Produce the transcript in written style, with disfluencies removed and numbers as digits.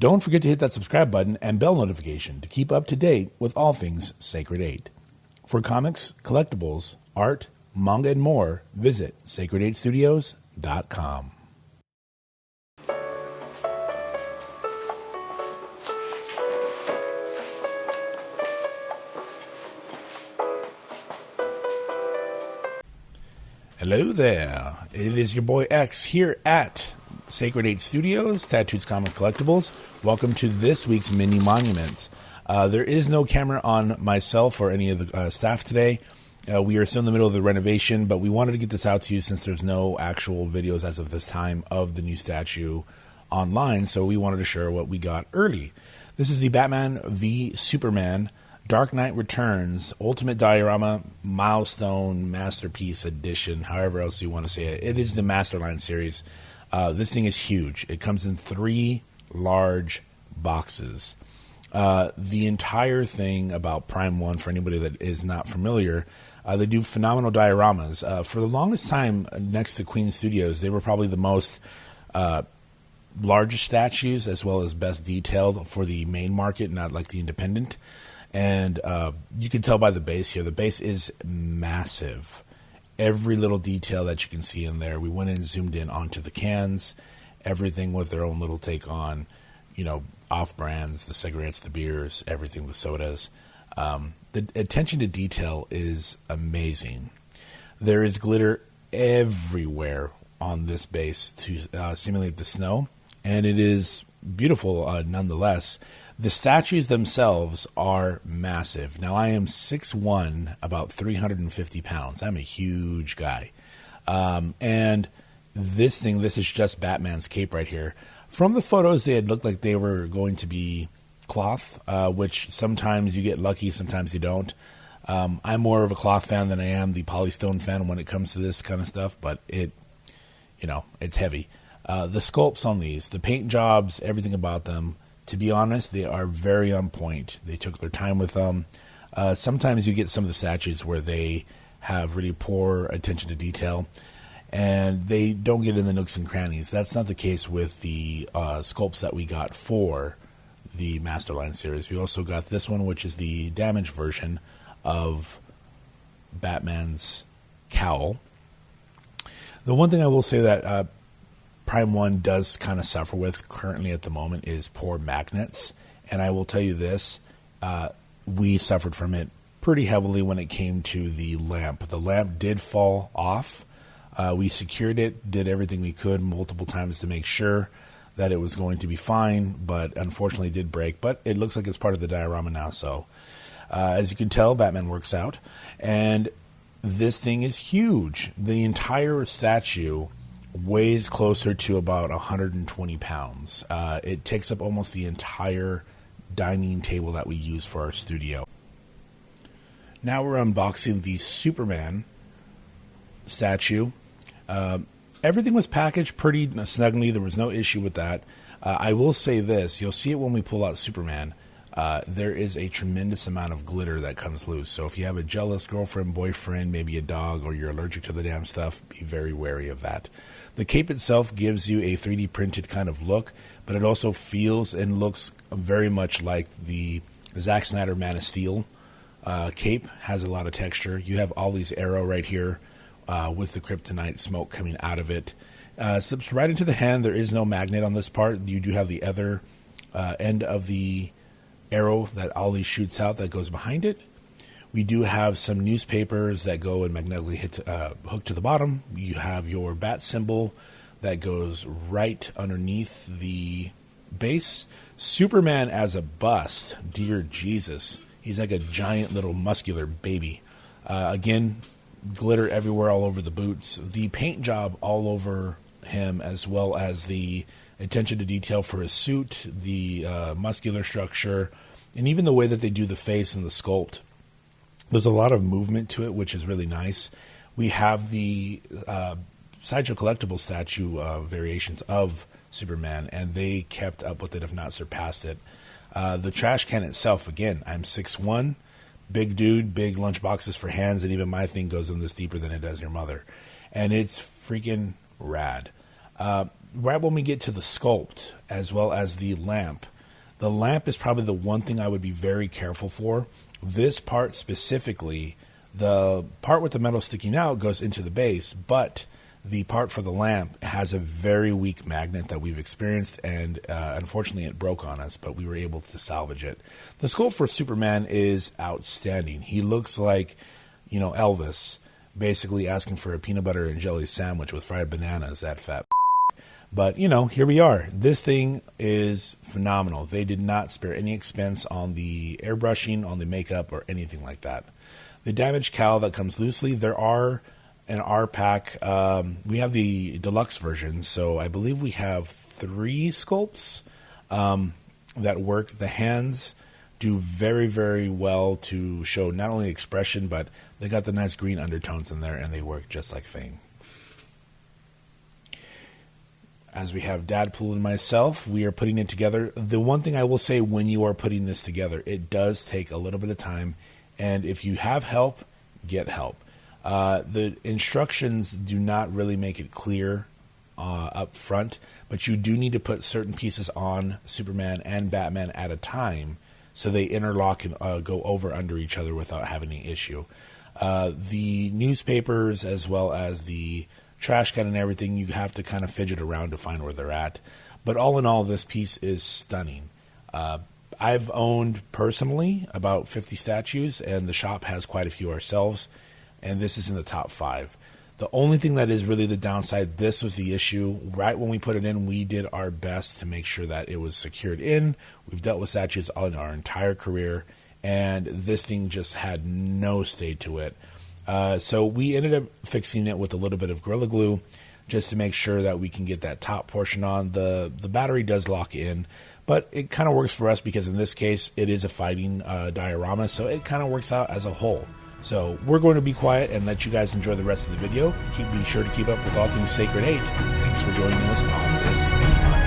Don't forget to hit that subscribe button and bell notification to keep up to date with all things Sacred 8. For comics, collectibles, art, manga, and more, visit sacred8studios.com. Hello there. It is your boy X here at Sacred 8 Studios, Tattoos, Comics, Collectibles. Welcome to this week's Mini Monuments. There is no camera on myself or any of the staff today. We are still in the middle of the renovation, but we wanted to get this out to you since there's no actual videos as of this time of the new statue online, so we wanted to share what we got early. This is the Batman v Superman Dark Knight Returns Ultimate Diorama Milestone Masterpiece Edition, however else you want to say it. It is the Masterline series. This thing is huge. It comes in 3 large boxes. The entire thing about Prime 1, for anybody that is not familiar, they do phenomenal dioramas. For the longest time, next to Queen Studios, they were probably the most largest statues as well as best detailed for the main market, not like the independent. And you can tell by the base here. The base is massive. Every little detail that you can see in there. We went in and zoomed in onto the cans. Everything with their own little take on, off-brands, the cigarettes, the beers, everything, the sodas. The attention to detail is amazing. There is glitter everywhere on this base to simulate the snow. And it is beautiful nonetheless. The statues themselves are massive. Now, I am 6'1", about 350 pounds. I'm a huge guy. And this is just Batman's cape right here. From the photos, they had looked like they were going to be cloth, which sometimes you get lucky, sometimes you don't. I'm more of a cloth fan than I am the polystone fan when it comes to this kind of stuff, but it's heavy. The sculpts on these, the paint jobs, everything about them, to be honest, they are very on point. They took their time with them. Sometimes you get some of the statues where they have really poor attention to detail, and they don't get in the nooks and crannies. That's not the case with the sculpts that we got for the Masterline series. We also got this one, which is the damaged version of Batman's cowl. The one thing I will say that Prime 1 does kind of suffer with currently at the moment is poor magnets. And I will tell you this, we suffered from it pretty heavily when it came to the lamp. The lamp did fall off. We secured it, did everything we could multiple times to make sure that it was going to be fine, but unfortunately it did break. But it looks like it's part of the diorama now. So as you can tell, Batman works out. And this thing is huge. The entire statue weighs closer to about 120 pounds. It takes up almost the entire dining table that we use for our studio. Now we're unboxing the Superman statue. Everything was packaged pretty snugly. There was no issue with that. I will say this. You'll see it when we pull out Superman. There is a tremendous amount of glitter that comes loose. So if you have a jealous girlfriend, boyfriend, maybe a dog, or you're allergic to the damn stuff, be very wary of that. The cape itself gives you a 3D printed kind of look, but it also feels and looks very much like the Zack Snyder Man of Steel cape. Has a lot of texture. You have all these arrow right here with the kryptonite smoke coming out of it. Slips right into the hand. There is no magnet on this part. You do have the other end of the arrow that Ollie shoots out that goes behind it. We do have some newspapers that go and magnetically hook to the bottom. You have your bat symbol that goes right underneath the base. Superman as a bust, dear Jesus. He's like a giant little muscular baby. Again, glitter everywhere all over the boots. The paint job all over him, as well as the attention to detail for his suit, the muscular structure, and even the way that they do the face and the sculpt. There's a lot of movement to it, which is really nice. We have the Sideshow Collectible statue variations of Superman, and they kept up with it, if not surpassed it. The trash can itself, again, I'm 6'1", big dude, big lunch boxes for hands, and even my thing goes in this deeper than it does your mother. And it's freaking rad. Right when we get to the sculpt, as well as the lamp, The lamp is probably the one thing I would be very careful for. This part specifically, the part with the metal sticking out goes into the base, but the part for the lamp has a very weak magnet that we've experienced, and unfortunately it broke on us, but we were able to salvage it. The sculpt for Superman is outstanding. He looks like, Elvis, basically asking for a peanut butter and jelly sandwich with fried bananas, that fat. But, here we are. This thing is phenomenal. They did not spare any expense on the airbrushing, on the makeup, or anything like that. The damaged cowl that comes loosely, there are an R pack. We have the deluxe version, so I believe we have 3 sculpts that work. The hands do very, very well to show not only expression, but they got the nice green undertones in there, and they work just like Thing. As we have Dadpool and myself, we are putting it together. The one thing I will say, when you are putting this together, it does take a little bit of time. And if you have help, get help. The instructions do not really make it clear up front, but you do need to put certain pieces on Superman and Batman at a time so they interlock and go over under each other without having any issue. The newspapers, as well as the trash can and everything, you have to kind of fidget around to find where they're at. But all in all, this piece is stunning. I've owned personally about 50 statues, and the shop has quite a few ourselves, and this is in the top 5. The only thing that is really the downside, this was the issue. Right when we put it in, we did our best to make sure that it was secured in. We've dealt with statues on our entire career, and this thing just had no stay to it. So we ended up fixing it with a little bit of Gorilla Glue just to make sure that we can get that top portion on. The battery does lock in, but it kind of works for us because in this case it is a fighting diorama, so it kind of works out as a whole. So we're going to be quiet and let you guys enjoy the rest of the video. Be sure to keep up with all things Sacred 8. Thanks for joining us on this mini